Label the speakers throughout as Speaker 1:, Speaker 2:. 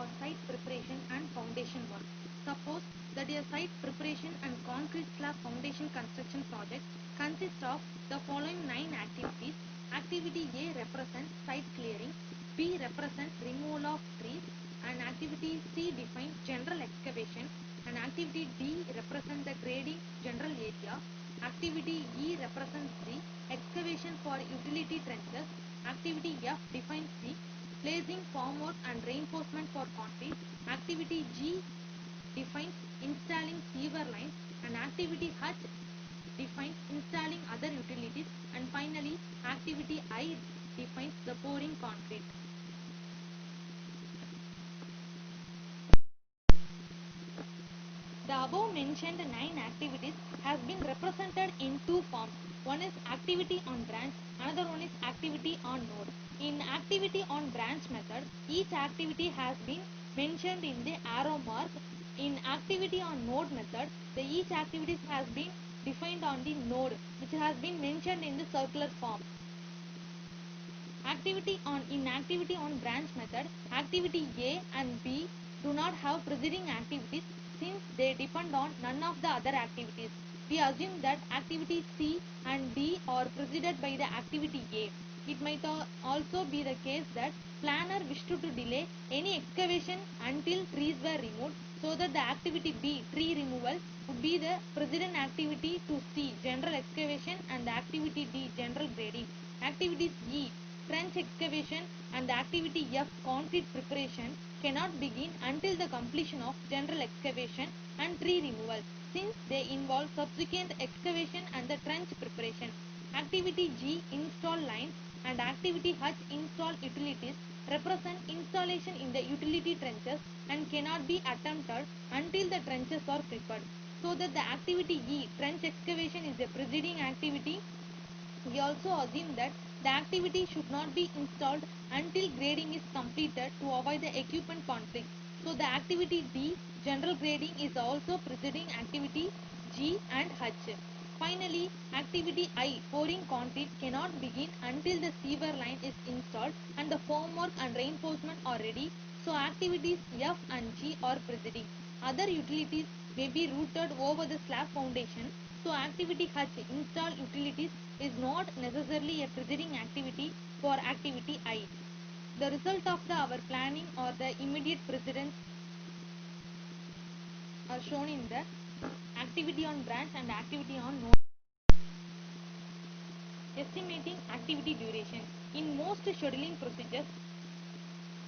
Speaker 1: for site preparation and foundation work. Suppose that a site preparation and concrete slab foundation construction project consists of the following 9 activities. Activity A represents site clearing, B represents removal of trees, and activity C defines general excavation, and activity D represents the grading general area. Activity E represents the excavation for utility trenches. Activity F defines the placing formwork and reinforcement for concrete. Activity G defines installing sewer lines, and activity H defines installing other utilities, and finally activity I defines the pouring concrete. The above mentioned 9 activities has been represented in two forms. One is activity on branch, another one is activity on node. In activity on branch method, each activity has been mentioned in the arrow mark. In activity on node method, each activity has been defined on the node, which has been mentioned in the circular form. In activity on branch method, activity A and B do not have preceding activities since they depend on none of the other activities. We assume that activity C and D are preceded by the activity A. It might also be the case that planner wished to delay any excavation until trees were removed, so that the activity B, tree removal, would be the precedent activity to C, general excavation, and the activity D, general grading. Activities E, trench excavation, and the activity F, concrete preparation, cannot begin until the completion of general excavation and tree removal, since they involve subsequent excavation and the trench preparation. Activity G, install lines, and activity H, install utilities, represent installation in the utility trenches and cannot be attempted until the trenches are prepared. So that the activity E, trench excavation, is a preceding activity. We also assume that the activity should not be installed until grading is completed to avoid the equipment conflict. So the activity D, general grading, is also preceding activity G and H. Finally, activity I, pouring concrete, cannot begin until the sewer line is installed and the formwork and reinforcement are ready. So activities F and G are preceding. Other utilities may be routed over the slab foundation. So activity H, install utilities, is not necessarily a preceding activity for activity I. The result of our planning or the immediate precedence are shown in the activity on branch and activity on node. Estimating activity duration. In most scheduling procedures,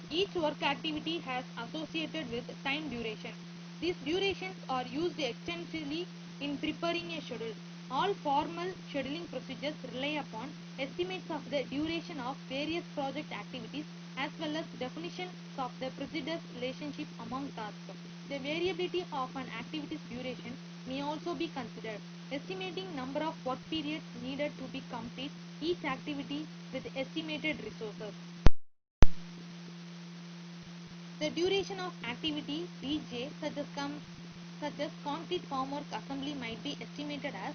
Speaker 1: each work activity has associated with time duration. These durations are used extensively in preparing a schedule. All formal scheduling procedures rely upon estimates of the duration of various project activities as well as definitions of the precedence relationship among tasks. The variability of an activity's duration may also be considered. Estimating number of work periods needed to be complete each activity with estimated resources. The duration of activity Dj, such as concrete formwork assembly, might be estimated as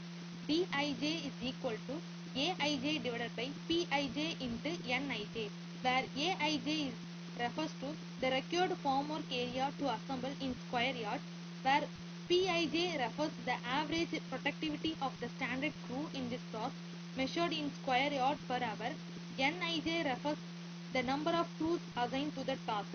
Speaker 1: Dij is equal to Aij divided by Pij into Nij, where Aij refers to the required formwork area to assemble in square yards, where Pij refers to the average productivity of the standard crew in this task measured in square yards per hour. Nij refers the number of crews assigned to the task.